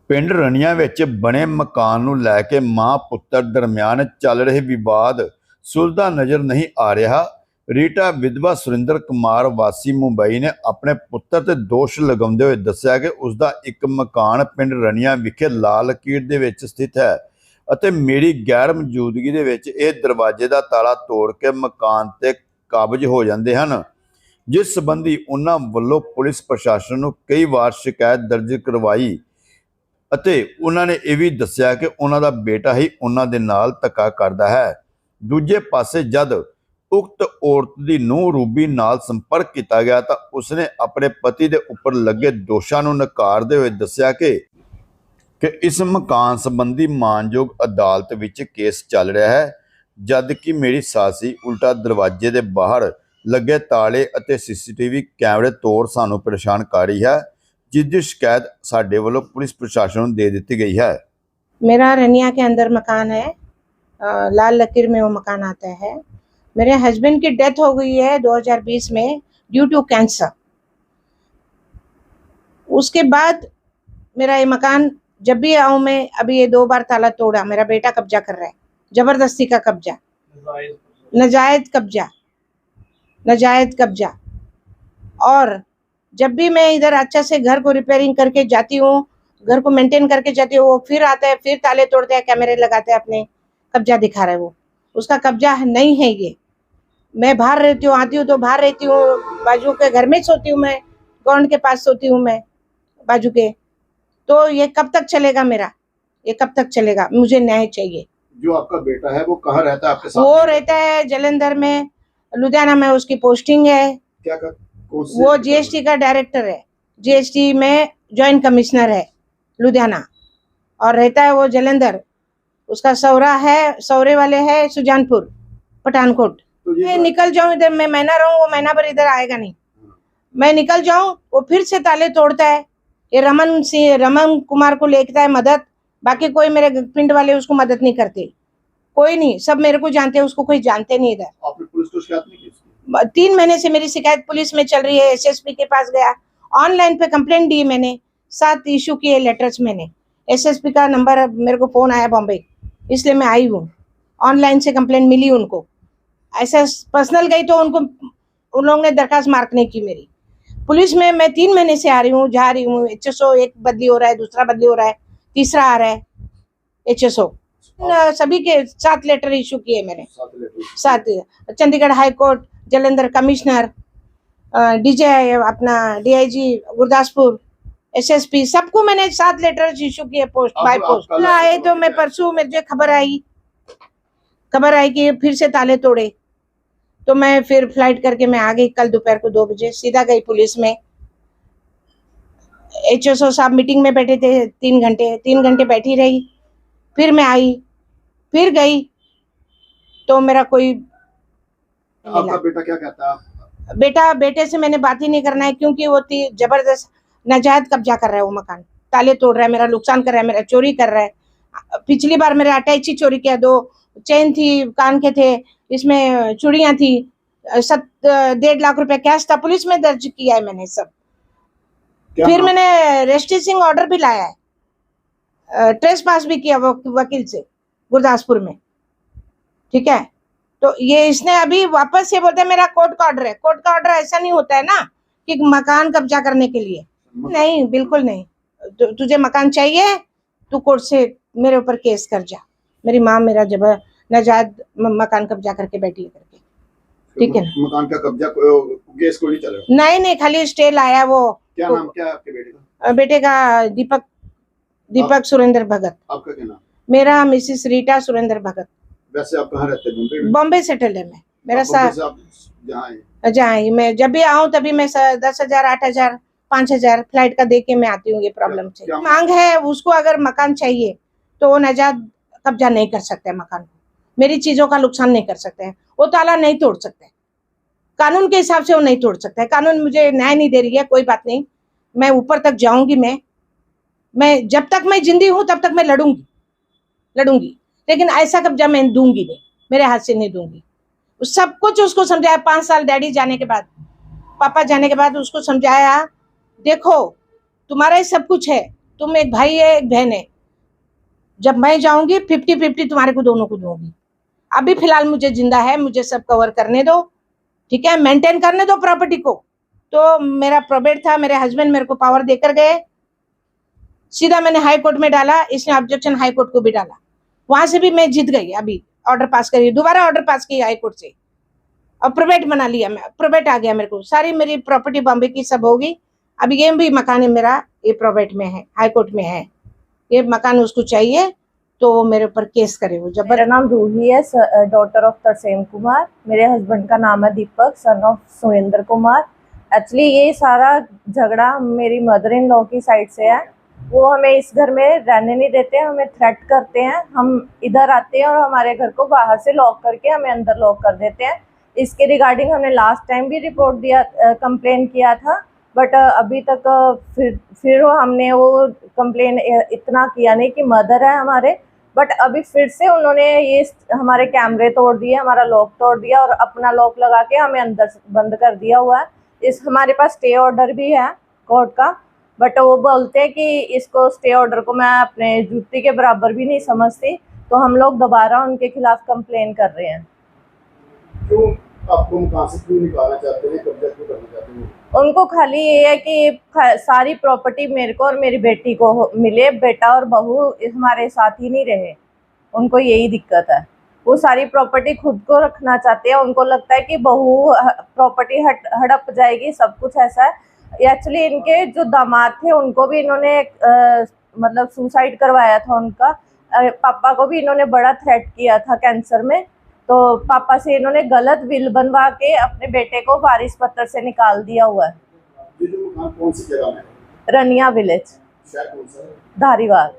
ਪਿੰਡ ਰਣੀਆਂ ਵਿੱਚ ਬਣੇ ਮਕਾਨ ਨੂੰ ਲੈ ਕੇ ਮਾਂ ਪੁੱਤਰ ਦਰਮਿਆਨ ਚੱਲ ਰਹੇ ਵਿਵਾਦ ਸੁਲਝਦਾ ਨਜ਼ਰ ਨਹੀਂ ਆ ਰਿਹਾ। ਰੀਟਾ ਵਿਧਵਾ ਸੁਰਿੰਦਰ ਕੁਮਾਰ ਵਾਸੀ ਮੁੰਬਈ ਨੇ ਆਪਣੇ ਪੁੱਤਰ ਤੇ ਦੋਸ਼ ਲਗਾਉਂਦੇ ਹੋਏ ਦੱਸਿਆ ਕਿ ਉਸ ਦਾ ਇੱਕ ਮਕਾਨ ਪਿੰਡ ਰਣੀਆਂ ਵਿਖੇ ਲਾਲ ਲਕੀਰ ਦੇ ਵਿੱਚ ਸਥਿਤ ਹੈ ਅਤੇ ਮੇਰੀ ਗੈਰ ਮੌਜੂਦਗੀ ਦੇ ਵਿੱਚ ਇਹ ਦਰਵਾਜ਼ੇ ਦਾ ਤਾਲਾ ਤੋੜ ਕੇ ਮਕਾਨ ਤੇ ਕਾਬਜ਼ ਹੋ ਜਾਂਦੇ ਹਨ, ਜਿਸ ਸੰਬੰਧੀ ਉਹਨਾਂ ਵੱਲੋਂ ਪੁਲਿਸ ਪ੍ਰਸ਼ਾਸਨ ਨੂੰ ਕਈ ਵਾਰ ਸ਼ਿਕਾਇਤ ਦਰਜ ਕਰਵਾਈ ਅਤੇ ਉਹਨਾਂ ਨੇ ਇਹ ਵੀ ਦੱਸਿਆ ਕਿ ਉਹਨਾਂ ਦਾ ਬੇਟਾ ਹੀ ਉਹਨਾਂ ਦੇ ਨਾਲ ਧੱਕਾ ਕਰਦਾ ਹੈ। ਦੂਜੇ ਪਾਸੇ ਜਦ ਉਕਤ ਔਰਤ ਦੀ ਨੂੰਹ ਰੂਬੀ ਨਾਲ ਸੰਪਰਕ ਕੀਤਾ ਗਿਆ ਤਾਂ ਉਸਨੇ ਆਪਣੇ ਪਤੀ ਦੇ ਉੱਪਰ ਲੱਗੇ ਦੋਸ਼ਾਂ ਨੂੰ ਨਕਾਰਦੇ ਹੋਏ ਦੱਸਿਆ ਕਿ ਇਸ ਮਕਾਨ ਸੰਬੰਧੀ ਮਾਨਯੋਗ ਅਦਾਲਤ ਵਿੱਚ ਕੇਸ ਚੱਲ ਰਿਹਾ ਹੈ, ਜਦ ਕਿ ਮੇਰੀ ਸਾਸੀ ਉਲਟਾ ਦਰਵਾਜ਼ੇ ਦੇ ਬਾਹਰ ਲੱਗੇ ਤਾਲੇ ਅਤੇ ਸੀਸੀਟੀਵੀ ਕੈਮਰੇ ਤੋੜ ਸਾਨੂੰ ਪਰੇਸ਼ਾਨ ਕਰ ਰਹੀ है, जिसकी शिकायत साडे वालों पुलिस प्रशासन को दे दी गई है। मेरा रनिया के अंदर मकान है, लाल लकीर में वो मकान आता है। मेरे हस्बैंड की डेथ हो गई है 2020 में ड्यू टू कैंसर। उसके बाद मेरा ये मकान जब भी आऊँ मैं, अभी ये 2 बार ताला तोड़ा, मेरा बेटा कब्जा कर रहा है, जबरदस्ती का कब्जा, नाजायज कब्जा। और जब भी मैं इधर अच्छा से घर को रिपेयरिंग करके जाती हूँ, घर को मेंटेन करके जाती हूँ, वो फिर आता है, फिर ताले तोड़ते हैं, कैमरे लगाते हैं, अपने कब्जा दिखा रहे हैं। वो उसका कब्जा नहीं है ये। मैं बाहर रहती हूँ, आती हूँ तो बाहर रहती हूँ, बाजू के घर में सोती हूँ, मैं ग्राउंड के पास सोती हूँ मैं बाजू के। तो ये कब तक चलेगा मेरा, ये कब तक चलेगा? मुझे न्याय चाहिए। जो आपका बेटा है वो कहाँ रहता है आपके साथ? वो रहता है जलंधर में, लुधियाना में उसकी पोस्टिंग है। क्या कर? वो जीएसटी का डायरेक्टर है, जीएसटी में जॉइंट कमिश्नर है लुधियाना, और रहता है वो जलंधर। उसका सौरा है, सौरे वाले है सुजानपुर पठानकोट। तो मैं निकल जाऊं इधर, मैं महीना रहूं, वो महीना भर इधर आएगा नहीं। मैं निकल जाऊं, वो फिर से ताले तोड़ता है। ये रमन कुमार को लेता है मदद, बाकी कोई मेरे पिंड वाले उसको मदद नहीं करते, कोई नहीं, सब मेरे को जानते हैं, उसको कोई जानते नहीं इधर। आपने पुलिस को शिकायत नहीं की? 3 महीने से मेरी शिकायत पुलिस में चल रही है। एसएसपी के पास गया, ऑनलाइन पे कंप्लेंट दी मैंने, 7 इशू किए लेटर्स मैंने। एसएसपी का नंबर, मेरे को फोन आया बॉम्बे, इसलिए मैं आई हूँ। ऑनलाइन से कंप्लेंट मिली उनको, ऐसा पर्सनल गई तो उनको, उन लोगों ने दरखास्त मार्क नहीं की मेरी। पुलिस में मैं 3 महीने से आ रही हूँ, जा रही हूँ। HSO एक बदली हो रहा है, दूसरा बदली हो रहा है, तीसरा आ रहा है HSO। सभी के 7 लेटर इशू किए मैंने, 7। Chandigarh high court, Jalandhar commissioner, DJ अपना DIG गुरदासपुर, SSP, सबको मैंने 7 लेटर इशू किए पोस्ट बाय पोस्ट। आए तो मैं परसों मुझे खबर आई कि फिर से ताले तोड़े, तो मैं फिर फ्लाइट करके मैं आ गई कल दोपहर को 2 बजे, सीधा गई पुलिस में। HSO साहब मीटिंग में बैठे थे 3 घंटे बैठी रही, फिर मैं आई, फिर गई, तो मेरा कोई। आपका बेटा क्या कहता है? बेटे से मैंने बात ही नहीं करना है, क्योंकि वो जबरदस्त नाजायज कब्जा कर रहा है। वो मकान ताले तोड़ रहा है, मेरा नुकसान कर रहा है, मेरा चोरी कर रहा है। पिछली बार मेरे अटैची चोरी किया, 2 चेन थी, कान के थे, इसमें चूड़ियां थी, 1.5 लाख रुपए कैश था। पुलिस में दर्ज किया है मैंने सब। फिर मैंने रेजिस्ट्रेशन ऑर्डर भी लाया है, ट्रेस पास भी किया वकील से गुरदासपुर में, ठीक है। तो ये इसने अभी वापस ये बोलते हैं मेरा कोर्ट का ऑर्डर है। कोर्ट का ऑर्डर ऐसा नहीं होता है ना कि मकान कब्जा करने के लिए, नहीं, बिल्कुल नहीं। तुझे मकान चाहिए, तू कोर्ट से मेरे ऊपर केस कर जा। मेरी माँ मेरा नाजायज मकान कब्जा करके बैठी है करके, ठीक है ना। मकान का कब्जा केस को नहीं चलेगा? नहीं, खाली स्टे लाया वो। क्या नाम क्या है आपके बेटे का? बेटे का दीपक सुरेंद्र भगत। आपका क्या नाम? मेरा मिसिस रीटा सुरेंद्र भगत। वैसे आप कहाँ रहते हैं? बॉम्बे सेटल है मैं। मेरा साथ जहाँ मैं जब भी आऊँ तभी मैं 10,000, 8,000, 5,000 फ्लाइट का दे के मैं आती हूँ। ये प्रॉब्लम से मांग है उसको, अगर मकान चाहिए तो वो नाजायज कब्जा नहीं कर सकते मकान को, मेरी चीजों का नुकसान नहीं कर सकते हैं, वो ताला नहीं तोड़ सकते, कानून के हिसाब से वो नहीं तोड़ सकते। कानून मुझे न्याय नहीं दे रही है, कोई बात नहीं, मैं ऊपर तक जाऊंगी। मैं जब तक मैं जिंदी हूँ तब तक मैं लड़ूंगी, लेकिन ऐसा कब्जा मैं दूंगी नहीं, मेरे हाथ से नहीं दूंगी। सब कुछ उसको समझाया, 5 साल डैडी जाने के बाद, पापा जाने के बाद उसको समझाया, देखो तुम्हारा ही सब कुछ है, तुम एक भाई है एक बहन है, जब मैं जाऊंगी 50-50 तुम्हारे को दोनों को दूंगी। अभी फिलहाल मुझे जिंदा है, मुझे सब कवर करने दो, ठीक है, मेंटेन करने दो प्रॉपर्टी को। तो मेरा प्रोबेट था, मेरे हस्बैंड मेरे को पावर देकर गए, सीधा मैंने हाई कोर्ट में डाला, इसने ऑब्जेक्शन हाई कोर्ट को भी डाला, वहां से भी मैं जीत गई। अभी ऑर्डर पास करी, दोबारा ऑर्डर पास की हाई कोर्ट से, और प्रोबेट बना लिया, मैं प्रोबेट आ गया मेरे को, सारी मेरी प्रॉपर्टी बॉम्बे की सब होगी। अभी ये भी मकान है मेरा, ये प्रोबेट में है, हाई कोर्ट में है, ये मकान उसको चाहिए तो वो मेरे ऊपर केस करे। वो जब मेरा नाम रूही है, डॉटर ऑफ तरसेम कुमार। मेरे हस्बैंड का नाम है Deepak, son of Surendra Kumar. Actually ये सारा झगड़ा मेरी मदर इन लॉ की साइड से है। वो हमें इस घर में रहने नहीं देते, हमें थ्रेट करते हैं। हम इधर आते हैं और हमारे घर को बाहर से लॉक करके हमें अंदर लॉक कर देते हैं। इसके रिगार्डिंग हमने लास्ट टाइम भी रिपोर्ट दिया, कंप्लेन किया था, बट अभी तक फिर हमने वो कंप्लेन इतना किया नहीं कि मदर है हमारे, बट अभी फिर से उन्होंने ये हमारे कैमरे तोड़ दिए, हमारा लॉक तोड़ दिया और अपना लॉक लगा के हमें अंदर बंद कर दिया हुआ है। इस हमारे पास स्टे ऑर्डर भी है कोर्ट का, बट वो बोलते हैं कि इसको स्टे ऑर्डर को मैं अपने जूती के बराबर भी नहीं समझती, तो हम लोग दोबारा उनके खिलाफ कंप्लेन कर रहे हैं। क्यों आपको मकान से क्यों निकालना चाहते हैं, कब्जा क्यों करना चाहते हैं? उनको खाली ये है कि सारी प्रॉपर्टी मेरे को और मेरी बेटी को मिले, बेटा और बहू हमारे साथ ही नहीं रहे, उनको यही दिक्कत है। वो सारी प्रॉपर्टी खुद को रखना चाहते हैं, उनको लगता है कि बहू प्रॉपर्टी हड़प जाएगी, सब कुछ ऐसा है। एक्चुअली इनके जो दामाद थे उनको भी इन्होंने मतलब सुसाइड करवाया था उनका। पापा को भी इन्होंने बड़ा थ्रेट किया था कैंसर में, तो पापा से इन्होंने गलत विल बनवा के अपने बेटे को वारिस पत्र से निकाल दिया हुआ है। ये जो मकान कौन सी जगह में है? रनिया विलेज, शहर कौन सा है? धारीवाल।